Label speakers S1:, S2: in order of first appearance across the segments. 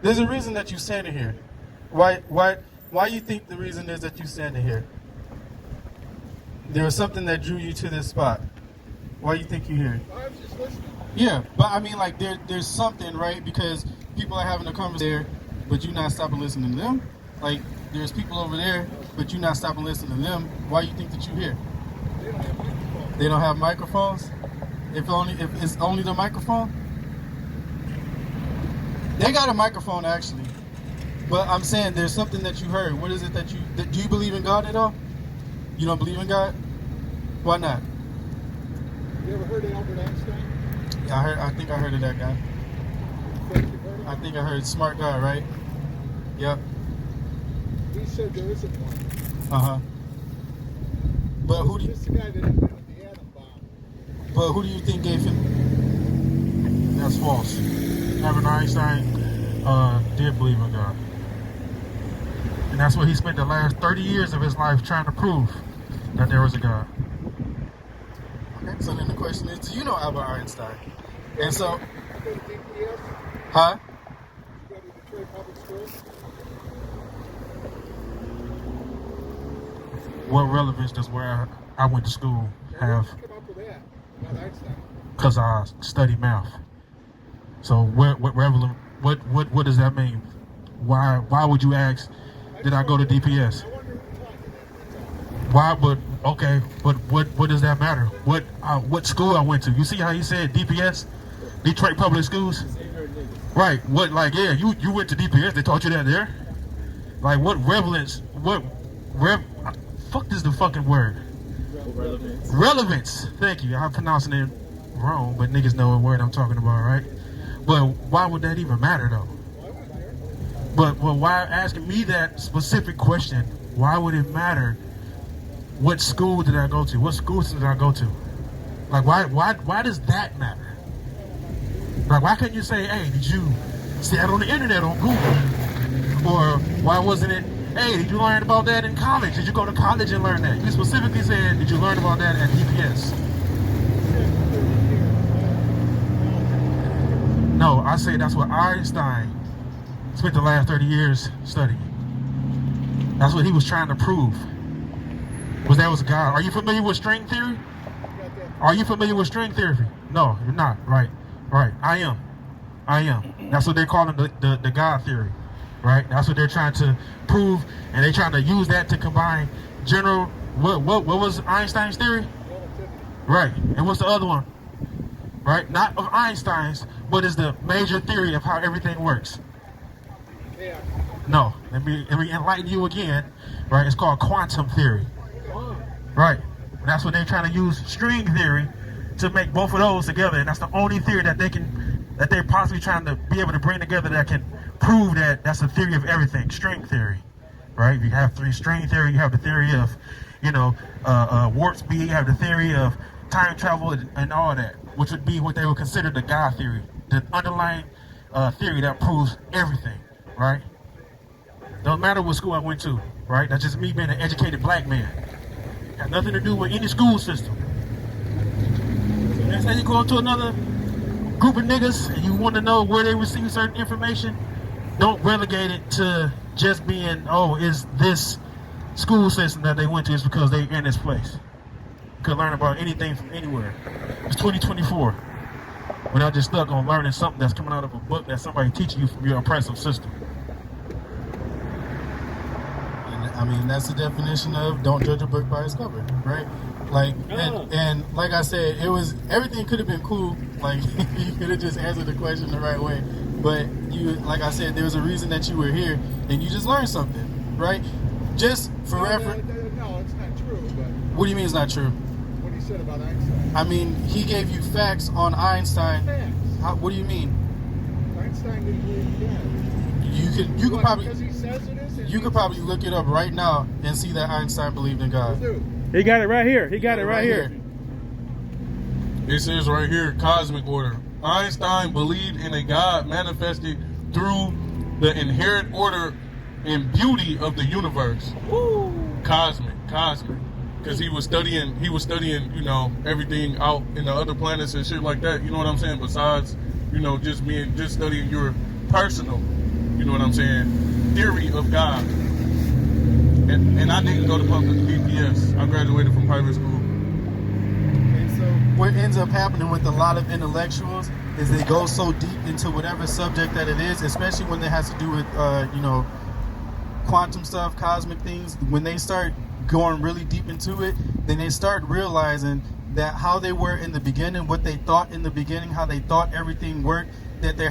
S1: There's a reason that you standing here. Why you think the reason is that you standing here? There was something that drew you to this spot. Why you think you're here?
S2: I was just listening.
S1: Yeah, but I mean, like, there's something, right? Because people are having a conversation there, but you're not stopping listening to them. Like, there's people over there, but you're not stopping listening to them. Why you think that you're here?
S2: They don't have microphones.
S1: They don't have microphones? If it's only the microphone? They got a microphone, actually. But I'm saying there's something that you heard. What is it that do you believe in God at all? You don't believe in God? Why not?
S2: You ever heard of Albert Einstein?
S1: Yeah, I think I heard of that guy.
S2: You think you've heard of him?
S1: I think I heard smart guy, right? Yep.
S2: He said there isn't one.
S1: Uh-huh. But who do you...
S2: This is the guy that invented the atom bomb.
S1: But who do you think gave him?
S3: That's false. Albert Einstein did believe in God. And that's what he spent the last 30 years of his life trying to prove, that there was a God.
S1: Okay, so then the question is, do you know Albert Einstein? And so...
S2: You go to DPS?
S1: Huh?
S2: You go to Detroit Public Schools?
S3: What relevance does where I went to school have?
S2: How did you come up with that about Einstein?
S3: Because I study math. So what does that mean? Why would you ask, did I go to DPS?
S2: I wonder who taught you that.
S3: Why? But okay, but what does that matter? What school I went to? You see how he said DPS, Detroit Public Schools, right? What, like, yeah, you went to DPS? They taught you that there? Like, what relevance? Fuck is the fucking word?
S2: Relevance.
S3: Relevance. Thank you. I'm pronouncing it wrong, but niggas know what word I'm talking about, right? But why would that even matter though?
S2: Why would it matter?
S3: But why asking me that specific question? Why would it matter? What school did I go to? What schools did I go to? Like, why does that matter? Like, why can't you say, hey, did you see that on the internet on Google? Or why wasn't it, hey, did you learn about that in college? Did you go to college and learn that? You specifically said, did you learn about that at DPS? No, I say that's what Einstein spent the last 30 years studying. That's what he was trying to prove. Was there was a God. Are you familiar with string theory? Are you familiar with string theory? No, you're not. Right. I am. That's what they're calling the God theory. Right? That's what they're trying to prove, and they're trying to use that to combine general. What was Einstein's theory? Right. And what's the other one? Right? Not of Einstein's, but is the major theory of how everything works.
S2: Yeah.
S3: No. Let me enlighten you again. Right? It's called quantum theory. Right. That's what they're trying to use string theory to make both of those together, and that's the only theory that they're possibly trying to be able to bring together that can prove that that's a theory of everything. String theory. Right? You have string theory, you have the theory of, warp speed, you have the theory of time travel and all that, which would be what they would consider the God theory, the underlying theory that proves everything, right? Don't matter what school I went to, right? That's just me being an educated black man. Got nothing to do with any school system. So next time you go to another group of niggas and you want to know where they receive certain information, don't relegate it to just being, oh, is this school system that they went to is because they're in this place. You could learn about anything from anywhere. It's 2024. We're not just stuck on learning something that's coming out of a book that somebody teaching you from your oppressive system.
S1: And I mean, that's the definition of don't judge a book by its cover, right? Like, and like I said, everything could have been cool. Like, you could have just answered the question the right way. But like I said, there was a reason that you were here, and you just learned something, right? Just for reference.
S2: No, it's not true. But
S1: What do you mean it's not true?
S2: what he said about Einstein.
S1: I mean, he gave you facts on Einstein.
S2: Facts.
S1: What do you mean?
S2: Einstein didn't believe in God.
S1: You could probably
S2: Because he says it is.
S1: you could probably look it up right now and see that Einstein believed in God.
S4: He got it right here. He got it right here.
S5: It says right here, cosmic order. Einstein believed in a God manifested through the inherent order and beauty of the universe.
S4: Woo.
S5: Cosmic. Because he was studying, everything out in the other planets and shit like that. You know what I'm saying? Besides, just studying your personal you know what I'm saying, theory of God. And I didn't go to public BPS. I graduated from private school.
S1: And so what ends up happening with a lot of intellectuals is they go so deep into whatever subject that it is, especially when it has to do with, quantum stuff, cosmic things. When they start going really deep into it, then they start realizing that how they were in the beginning, what they thought in the beginning, how they thought everything worked, that there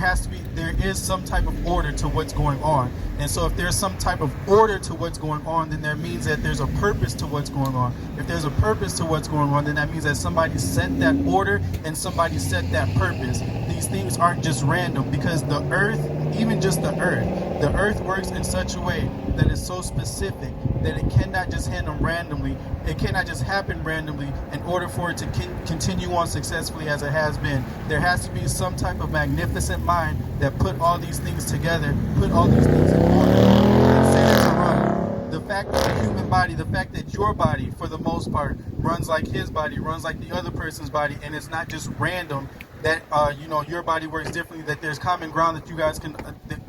S1: is some type of order to what's going on. And so if there's some type of order to what's going on, then that means that there's a purpose to what's going on. If there's a purpose to what's going on, then that means that somebody set that order and somebody set that purpose. These things aren't just random, because the earth, even just the earth works in such a way that is so specific that it cannot just happen randomly. It cannot just happen randomly in order for it to continue on successfully as it has been. There has to be some type of magnificent mind that put all these things together, put all these things in order, and set it to run. The fact that the human body, the fact that your body, for the most part, runs like his body, runs like the other person's body, and it's not just random, that your body works differently, that there's common ground that you guys can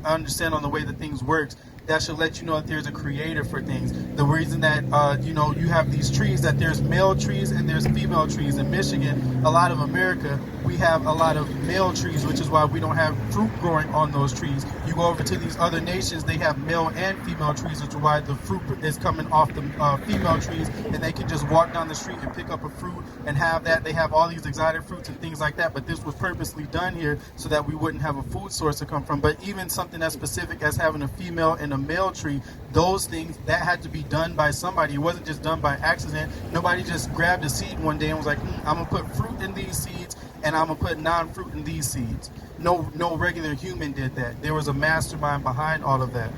S1: understand on the way that things works. That should let you know that there's a creator for things. The reason that you have these trees, that there's male trees and there's female trees. In Michigan, a lot of America, we have a lot of male trees, which is why we don't have fruit growing on those trees. You go over to these other nations, they have male and female trees, which is why the fruit is coming off the female trees, and they can just walk down the street and pick up a fruit and have that. They have all these exotic fruits and things like that, but this was purposely done here so that we wouldn't have a food source to come from. But even something as specific as having a female and a male tree, those things, that had to be done by somebody. It wasn't just done by accident. Nobody just grabbed a seed one day and was like, I'm gonna put fruit in these seeds and I'm gonna put non-fruit in these seeds. No regular human did that. There was a mastermind behind all of that.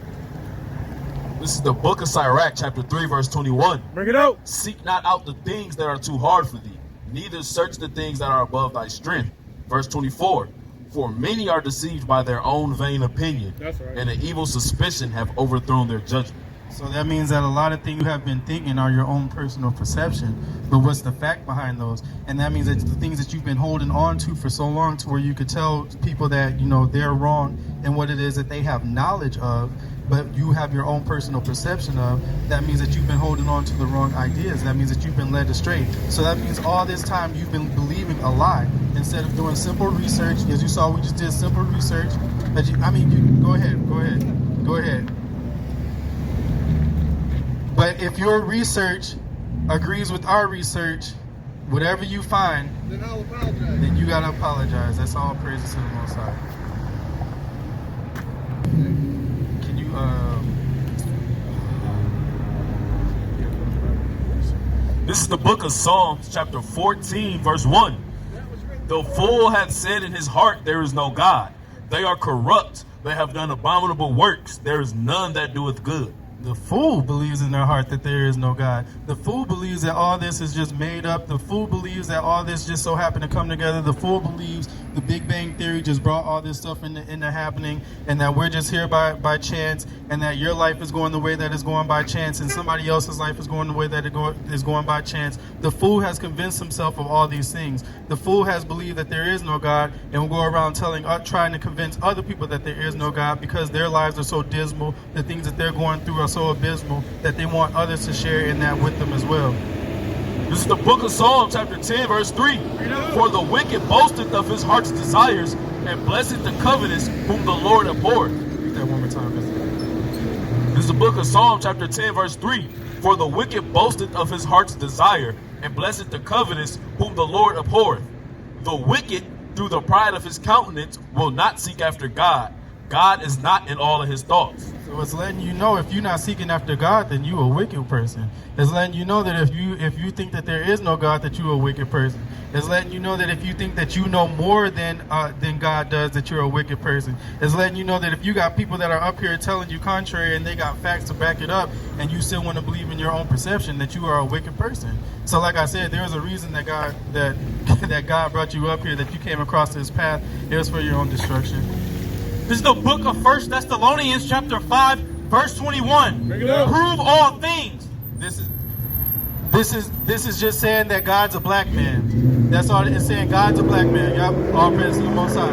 S6: This is the book of Sirach, chapter 3, verse 21.
S4: Bring it out.
S6: Seek not out the things that are too hard for thee, neither search the things that are above thy strength. Verse 24. For many are deceived by their own vain opinion,
S4: That's right.
S6: and an evil suspicion have overthrown their judgment.
S1: So that means that a lot of things you have been thinking are your own personal perception, but what's the fact behind those? And that means that the things that you've been holding on to for so long, to where you could tell people that they're wrong in what it is that they have knowledge of, but you have your own personal perception of, that means that you've been holding on to the wrong ideas. That means that you've been led astray. So that means all this time you've been believing a lie instead of doing simple research. As you saw, we just did simple research. Go ahead. But if your research agrees with our research, whatever you find,
S2: Then I'll apologize.
S1: then you gotta apologize. That's all praises to the Most High. Can you
S6: This is the book of Psalms, chapter 14, verse 1. The fool hath said in his heart, there is no God. They are corrupt. They have done abominable works. There is none that doeth good.
S1: The fool believes in their heart that there is no God. The fool believes that all this is just made up. The fool believes that all this just so happened to come together. The fool believes the Big Bang Theory just brought all this stuff into happening, and that we're just here by chance, and that your life is going the way that it's going by chance, and somebody else's life is going the way that it is going by chance. The fool has convinced himself of all these things. The fool has believed that there is no God, and will go around trying to convince other people that there is no God, because their lives are so dismal, the things that they're going through are so abysmal, that they want others to share in that with them as well.
S6: This is the book of Psalms, chapter 10, verse 3. For the wicked boasteth of his heart's desires, and blesseth the covetous whom the Lord abhorreth.
S1: Read that one more time.
S6: This is the book of Psalms, chapter 10, verse 3. For the wicked boasteth of his heart's desire, and blesseth the covetous whom the Lord abhorreth. The wicked, through the pride of his countenance, will not seek after God. God is not in all of his thoughts.
S1: So it's letting you know, if you're not seeking after God, then you a wicked person. It's letting you know that if you think that there is no God, that you a wicked person. It's letting you know that if you think that you know more than God does, that you're a wicked person. It's letting you know that if you got people that are up here telling you contrary and they got facts to back it up, and you still want to believe in your own perception, that you are a wicked person. So like I said, there's a reason that God brought you up here, that you came across this path. It was for your own destruction.
S3: This is the book of 1 Thessalonians, chapter 5, verse 21. Prove all things.
S1: This is just saying that God's a black man. That's all it's saying. God's a black man. Yup. All praise to the Most High.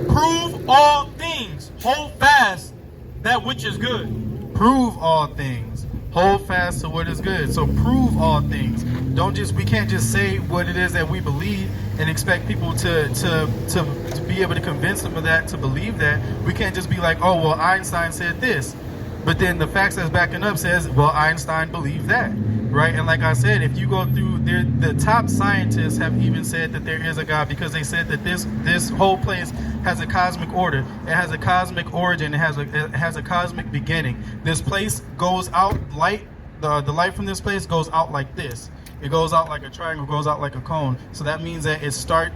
S3: Prove
S6: all things, hold fast that which is good.
S1: Prove all things. Hold fast to what is good. So prove all things. We can't just say what it is that we believe and expect people to be able to convince them of that, to believe that. We can't just be like, oh, well, Einstein said this. But then the facts that's backing up says, well, Einstein believed that, right? And like I said, if you go through, the top scientists have even said that there is a God, because they said that this whole place has a cosmic order. It has a cosmic origin. It has a cosmic beginning. This place goes out light. The light from this place goes out like this. It goes out like a triangle, goes out like a cone. So that means that it started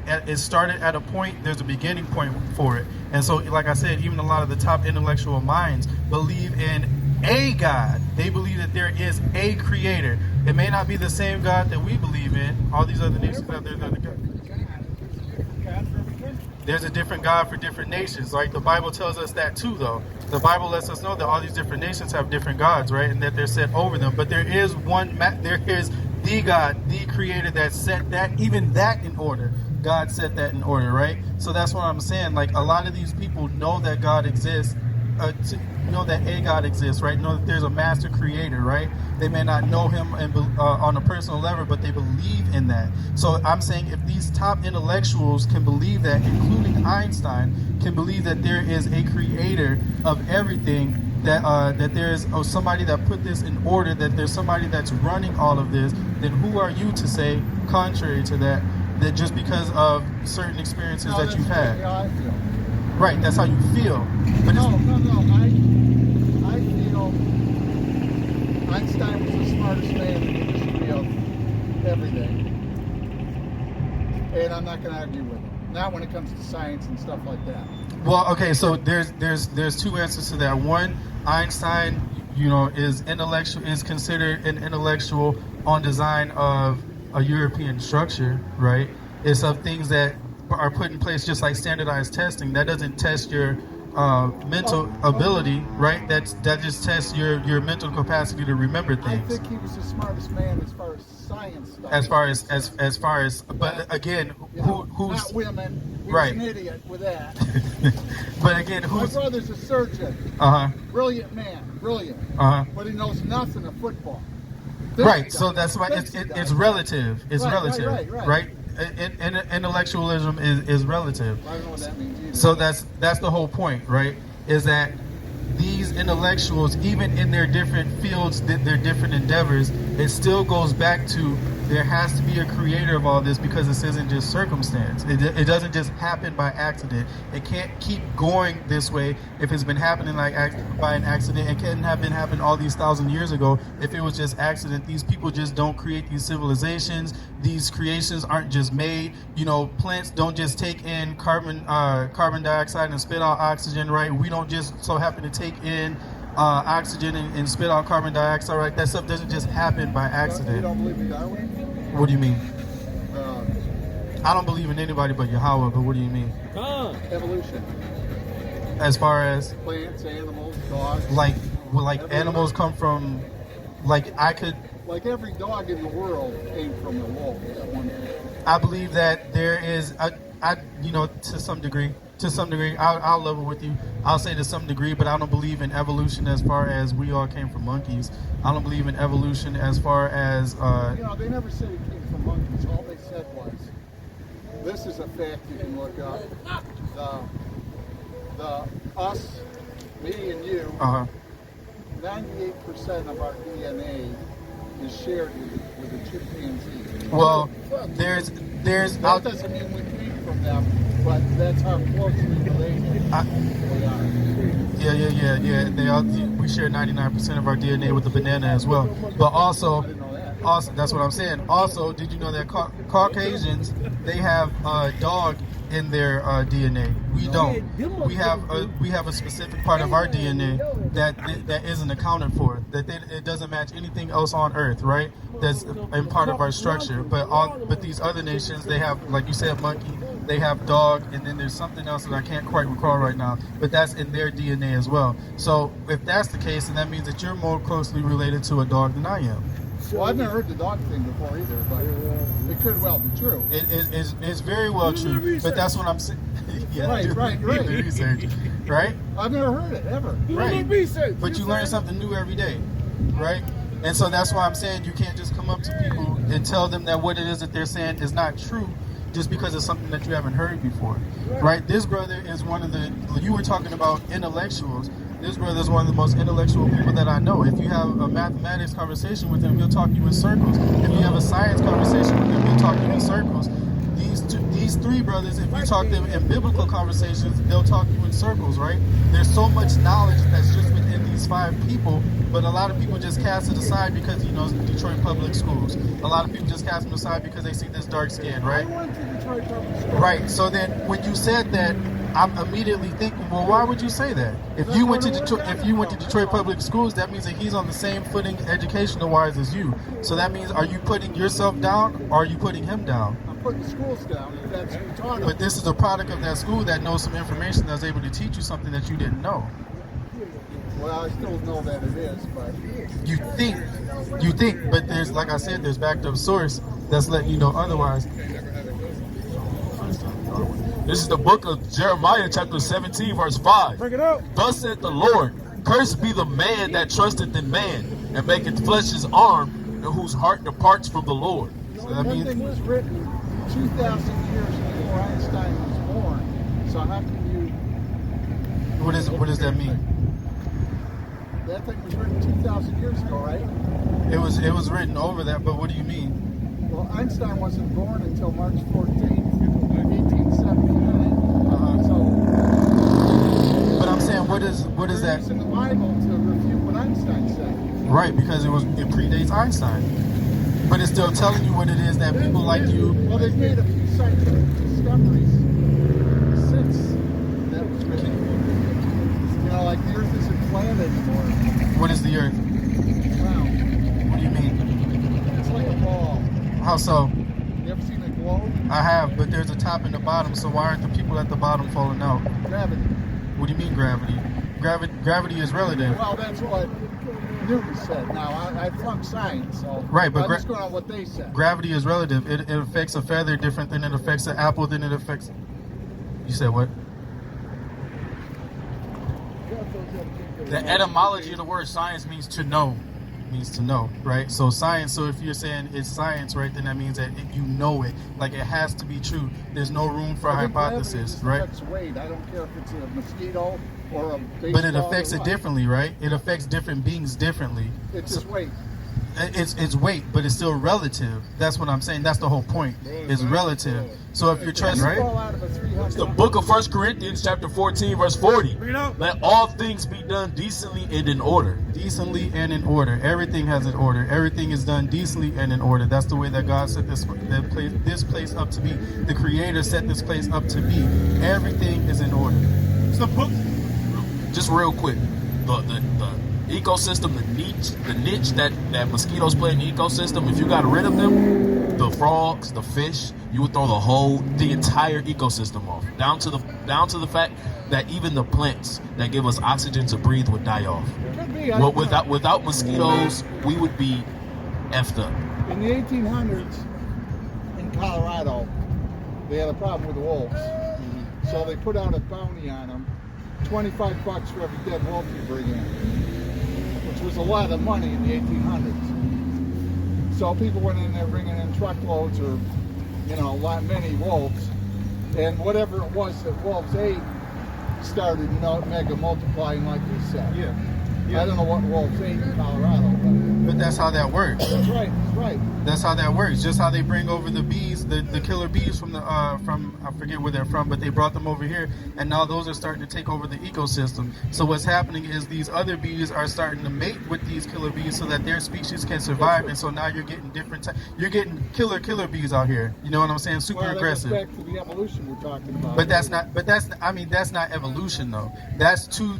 S1: at a point. There's a beginning point for it. And so, like I said, even a lot of the top intellectual minds believe in a God. They believe that there is a creator. It may not be the same God that we believe in. All these other nations have their other gods. There's a different God for different nations. Like the Bible tells us that too, though. The Bible lets us know that all these different nations have different gods, right? And that they're set over them. But there is the God, the creator that set that, even that in order. God set that in order, right? So that's what I'm saying. Like, a lot of these people know that God exists, know that a God exists, right? Know that there's a master creator, right? They may not know him on a personal level, but they believe in that. So I'm saying, if these top intellectuals can believe that, including Einstein, can believe that there is a creator of everything, that there's somebody that put this in order, that there's somebody that's running all of this, then who are you to say contrary to that, that just because of certain experiences that you've had?
S2: How I feel.
S1: Right, that's how you feel. But
S2: No. I feel Einstein was the smartest man in the history of everything. And I'm not going to argue with him. Not when it comes to science and stuff like that.
S1: Well, okay, so there's two answers to that. One, Einstein, is considered an intellectual on design of a European structure, right? It's of things that are put in place, just like standardized testing. That doesn't test your mental ability, right? That just tests your mental capacity to remember things.
S2: I think he was the smartest man as far as science stuff.
S1: As far as, but again, who's
S2: not women? He
S1: right?
S2: was an idiot with that.
S1: But again,
S2: My brother's a surgeon. Brilliant man, brilliant. But he knows nothing of football.
S1: Right. So that's why it's relative. It's relative, right? Intellectualism is relative.
S2: I don't know what that means either.
S1: So that's the whole point, right? Is that these intellectuals, even in their different fields, their different endeavors, it still goes back to there has to be a creator of all this, because this isn't just circumstance. It doesn't just happen by accident. It can't keep going this way if it's been happening by an accident. It couldn't have been happening all these 1,000 years ago if it was just accident. These people just don't create these civilizations. These creations aren't just made. Plants don't just take in carbon dioxide and spit out oxygen, right? We don't just so happen to take in oxygen and spit out carbon dioxide, right? That stuff doesn't just happen by accident.
S2: You don't believe in Darwin?
S1: What do you mean? I don't believe in anybody but Yahweh, but what do you mean?
S2: Evolution.
S1: As far as?
S2: Plants, animals, dogs.
S1: Like animals come from, like
S2: every dog in the world came from a wolf at one point.
S1: I believe that there is, to some degree, I'll level with you. I'll say to some degree, but I don't believe in evolution as far as we all came from monkeys. I don't believe in evolution as far as...
S2: they never said it came from monkeys. All they said was, this is a fact you can look up. Us, me and you, 98% of our DNA is shared with a chimpanzee.
S1: Well, there's
S2: that doesn't mean we came from them, but that's how closely related they are.
S1: Yeah. We share 99% of our DNA with the banana as well. But also, that's what I'm saying. Also, did you know that Caucasians, they have a dog in their DNA? We don't. We have a specific part of our DNA that isn't accounted for. It doesn't match anything else on Earth, right? That's in part of our structure. But these other nations, they have, like you said, monkey. They have dog, and then there's something else that I can't quite recall right now. But that's in their DNA as well. So if that's the case, then that means that you're more closely related to a dog than I am.
S2: Well, I've never heard the dog thing before either, but it could well be true.
S1: It's very well true, but that's what I'm saying. Yeah,
S2: Right.
S1: research, right?
S2: I've never heard it ever.
S1: Right. But you learn something new every day, right? And so that's why I'm saying you can't just come up to people and tell them that what it is that they're saying is not true just because it's something that you haven't heard before, right? This brother is one of the, you were talking about intellectuals. This brother is one of the most intellectual people that I know. If you have a mathematics conversation with him, he'll talk you in circles. If you have a science conversation with him, he'll talk you in circles. These three brothers, if you talk to them in biblical conversations, they'll talk you in circles, right? There's so much knowledge that's just within these 5 people, but a lot of people just cast it aside because, you know, Detroit public schools. A lot of people just cast them aside because they see this dark skin, right?
S2: I went to Detroit public school.
S1: Right. So then when you said that, I'm immediately thinking, well, why would you say that? If you went to Detroit public schools, that means that he's on the same footing educational-wise as you. So that means, are you putting yourself down or are you putting him down?
S2: Putting schools down, if that's what you're talking
S1: But this is a product of that school that knows some information that's able to teach you something that you didn't know.
S2: Well, I still know that it is, but
S1: You think, but there's, like I said, there's backed up source that's letting you know otherwise.
S6: This is the book of Jeremiah, chapter 17, verse 5.
S4: Bring it up.
S6: Thus saith the Lord, cursed be the man that trusteth in man, and maketh flesh his arm, and whose heart departs from the Lord.
S1: So that means,
S2: thing was written 2,000 years before Einstein was born. So how can you?
S1: what does that mean?
S2: That thing was written 2,000 years ago, right?
S1: It was written over that, but what do you mean?
S2: Well, Einstein wasn't born until March 14th, 1879.
S1: But I'm saying, what is that?
S2: It's in the Bible to refute what Einstein said.
S1: Right, because it predates Einstein. But it's still telling you what it is that people like you.
S2: Well, they've made a few scientific discoveries since that was written. You know, like the Earth isn't flat anymore.
S1: What is the Earth?
S2: Wow.
S1: What do you mean?
S2: It's like a ball.
S1: How so?
S2: You ever seen a globe?
S1: I have, but there's a top and a bottom, so why aren't the people at the bottom falling out?
S2: Gravity.
S1: What do you mean gravity? Gravity is relative.
S2: Well, that's what Newton said. Now, I flunked science, so
S1: Right, but
S2: I'm just going on what they said.
S1: Gravity is relative. It affects a feather different than it affects an apple, than it affects... You said what? The etymology of the word science means to know. Means to know, right? So science, so if you're saying it's science, right, then that means that you know it. Like, it has to be true. There's no room for hypothesis, right?
S2: Affects weight. I don't care if it's a mosquito or a baseball.
S1: But it affects it differently, right? It affects different beings differently.
S2: It's just weight.
S1: It's weight, but it's still relative. That's what I'm saying. That's the whole point. It's relative. So if you're trusting, right?
S2: Fall out of a 300.
S6: It's the book of 1 Corinthians, chapter 14, verse 40.
S4: Bring it up.
S6: Let all things be done decently and in order.
S1: Decently and in order. Everything has an order. Everything is done decently and in order. That's the way that God set this place up to be. The Creator set this place up to be. Everything is in order.
S4: It's the book.
S6: Just real quick, the ecosystem, the niche that mosquitoes play in the ecosystem, if you got rid of them, the frogs, the fish, you would throw the entire ecosystem off. Down to the fact that even the plants that give us oxygen to breathe would die off.
S2: Could be.
S6: Well, without mosquitoes, we would be effed up.
S2: In the 1800s, in Colorado, they had a problem with the wolves. So they put out a bounty on them, $25 for every dead wolf you bring in, which was a lot of money in the 1800s. So people went in there bringing in truckloads or, many wolves, and whatever it was that wolves ate started mega multiplying, like you said.
S4: Yeah.
S2: I don't know what wolves ate in Colorado,
S1: But that's how that works.
S2: that's right.
S1: That's how that works. Just how they bring over the bees, the killer bees from I forget where they're from, but they brought them over here, and now those are starting to take over the ecosystem. So what's happening is these other bees are starting to mate with these killer bees so that their species can survive, and so now you're getting you're getting killer bees out here. You know what I'm saying? Super aggressive.
S2: That goes back to the evolution we're talking about.
S1: But that's not evolution though. That's two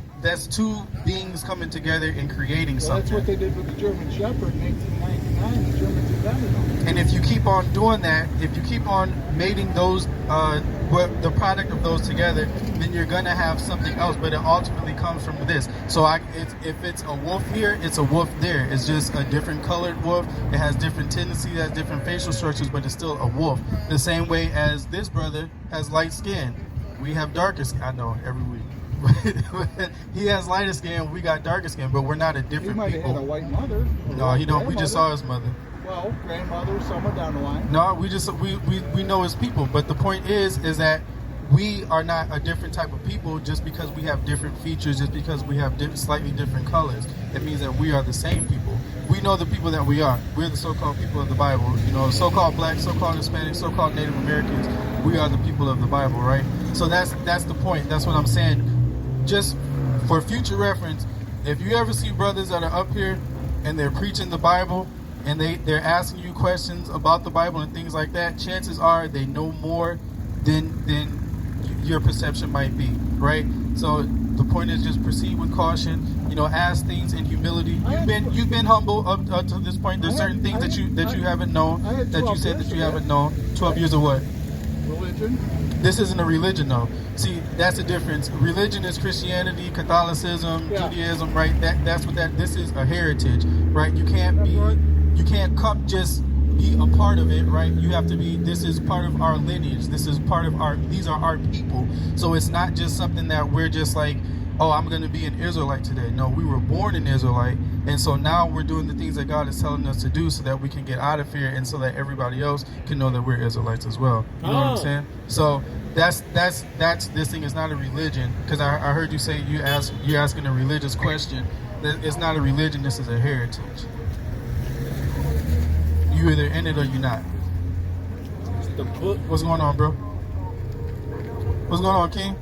S1: beings coming together and creating
S2: Well,
S1: something.
S2: that's what they did with the German Shepherd in 1899. The Germans condemning them.
S1: And if you keep on doing that, if you keep on mating those, the product of those together, then you're gonna have something else. But it ultimately comes from this. So if it's a wolf here, it's a wolf there. It's just a different colored wolf. It has different tendencies, it has different facial structures, but it's still a wolf. The same way as this brother has light skin, we have darker skin. I know every week. He has lighter skin, we got darker skin, but we're not a different
S2: He might
S1: people.
S2: have had a white mother.
S1: No, he don't. We just saw his mother.
S2: Well, grandmother, somewhere down the line.
S1: No, we know his people. But the point is that we are not a different type of people just because we have different features, just because we have slightly different colors. It means that we are the same people. We know the people that we are. We're the so-called people of the Bible. You know, so-called black, so-called Hispanic, so-called Native Americans. We are the people of the Bible, right? So that's the point. That's what I'm saying. Just for future reference, if you ever see brothers that are up here and they're preaching the Bible and they're asking you questions about the Bible and things like that, chances are they know more than your perception might be, right? So the point is just proceed with caution. You know, ask things in humility. You've been humble up to this point. There's certain things that you haven't known, that you said that you haven't known. 12 years of what?
S2: Religion.
S1: This isn't a religion, though. See, that's the difference. Religion is Christianity, Catholicism, Judaism, right? That's what that. This is a heritage, right? You can't come just be a part of it, right? You have to be. This is part of our lineage. This is part of our. These are our people. So it's not just something that we're just like, oh, I'm going to be an Israelite today. No, we were born an Israelite, and so now we're doing the things that God is telling us to do, so that we can get out of here, and so that everybody else can know that we're Israelites as well. You know what I'm saying? So that's this thing is not a religion, because I heard you say you're asking a religious question. It's not a religion. This is a heritage. You either in it or you're not. What's going on, bro? What's going on, King?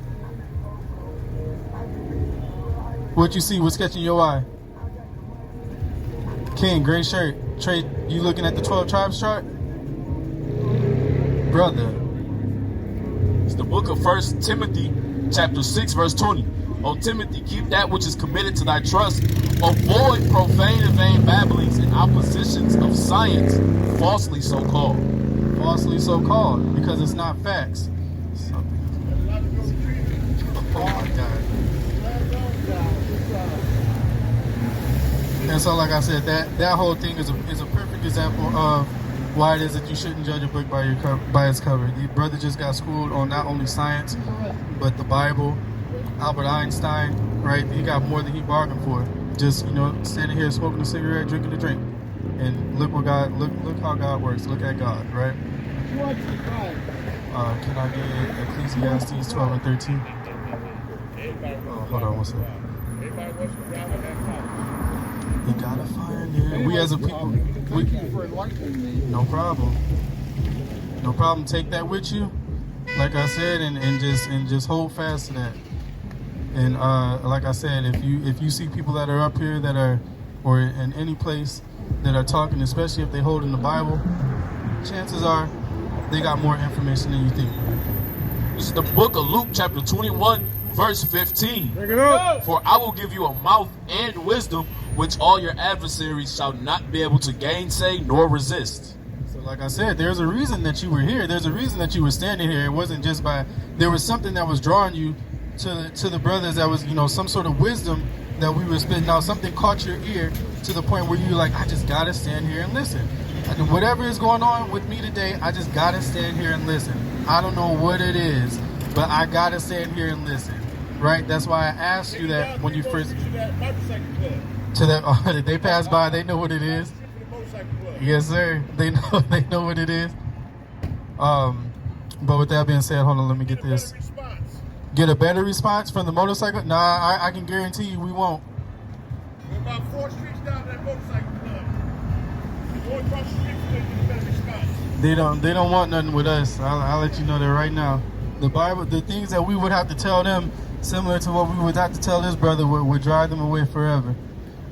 S1: What you see? What's catching your eye? King, gray shirt. Trey, you looking at the 12 tribes chart? Brother.
S6: It's the book of 1 Timothy, chapter 6, verse 20. O Timothy, keep that which is committed to thy trust. Avoid profane and vain babblings and oppositions of science, falsely so called.
S1: Falsely so called, because it's not facts. Oh my God. And so, like I said, that whole thing is a perfect example of why it is that you shouldn't judge a book by its cover. The brother just got schooled on not only science, but the Bible. Albert Einstein, right? He got more than he bargained for. Just, you know, standing here smoking a cigarette, drinking a drink, and look how God works. Look at God, right? Can I get Ecclesiastes 12 and 13? Hold on one second. You gotta find it. We as a people,
S2: Thank you for enlightening me.
S1: no problem. No problem. Take that with you, like I said, and just hold fast to that. And like I said, if you see people that are up here that are, or in any place that are talking, especially if they hold in the Bible, chances are they got more information than you think.
S6: This is the book of Luke, chapter 21, verse 15.
S4: Bring it up.
S6: For I will give you a mouth and wisdom, which all your adversaries shall not be able to gainsay nor resist.
S1: So like I said, there's a reason that you were here. There's a reason that you were standing here. It wasn't just by, there was something that was drawing you to the brothers, that was, you know, some sort of wisdom that we were spitting out. Something caught your ear to the point where you're like, I just gotta stand here and listen. And whatever is going on with me today, I just gotta stand here and listen. I don't know what it is, but I gotta stand here and listen. Right? That's why I asked you that when you first to that they pass by, they know what it is. Yes, sir. They know what it is. But with that being said, hold on, let me get this. Get a better response from the motorcycle? Nah, I can guarantee you we won't.
S7: We're about 4 streets down to that motorcycle club. Go across the street to get a better response.
S1: They don't want nothing with us. I'll let you know that right now. The Bible, the things that we would have to tell them, similar to what we would have to tell this brother, would drive them away forever.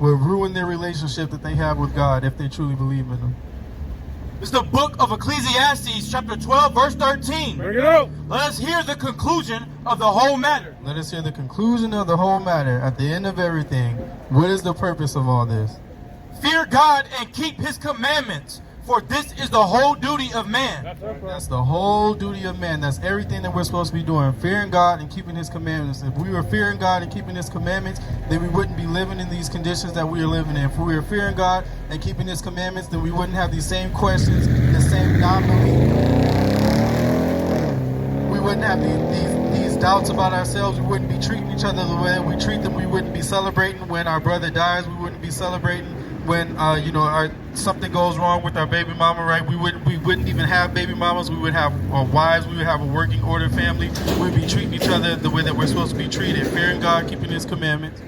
S1: Would ruin their relationship that they have with God if they truly believe in Him.
S3: It's the book of Ecclesiastes, chapter 12, verse 13.
S4: Bring it up.
S3: Let us hear the conclusion of the whole matter.
S1: Let us hear the conclusion of the whole matter. At the end of everything, what is the purpose of all this?
S3: Fear God and keep His commandments,
S8: For this is the whole duty of man.
S1: That's the whole duty of man. That's everything that we're supposed to be doing. Fearing God and keeping his commandments. If we were fearing God and keeping his commandments, then we wouldn't be living in these conditions that we are living in. If we were fearing God and keeping his commandments, then we wouldn't have these same questions, the same non-belief. We wouldn't have these doubts about ourselves. We wouldn't be treating each other the way we treat them. We wouldn't be celebrating when our brother dies. We wouldn't be celebrating when something goes wrong with our baby mama, right? We wouldn't even have baby mamas. We would have wives. We would have a working order family. We'd be treating each other the way that we're supposed to be treated, fearing God, keeping his commandments.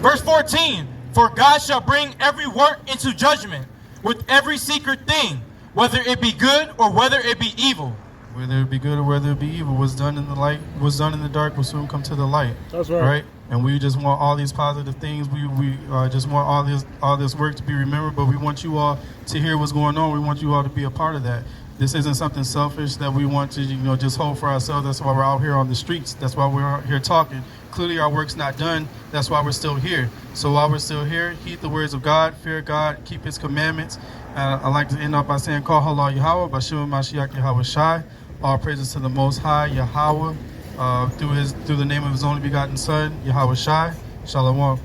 S8: Verse 14, for God shall bring every work into judgment with every secret thing, whether it be good or whether it be evil.
S1: Whether it be good or whether it be evil, what's done in the light, what's done in the dark will soon come to the light.
S4: That's right.
S1: Right? And we just want all these positive things. We just want all this work to be remembered, but we want you all to hear what's going on. We want you all to be a part of that. This isn't something selfish that we want to just hold for ourselves. That's why we're out here on the streets. That's why we're out here talking. Clearly our work's not done. That's why we're still here. So while we're still here, heed the words of God, fear God, keep his commandments. I'd like to end up by saying, Call Halal Yahweh, Bashua Mashiach Yahweh Shai. All praises to the Most High, Yahweh, through the name of his only begotten Son, Yahweh Shai. Shalom.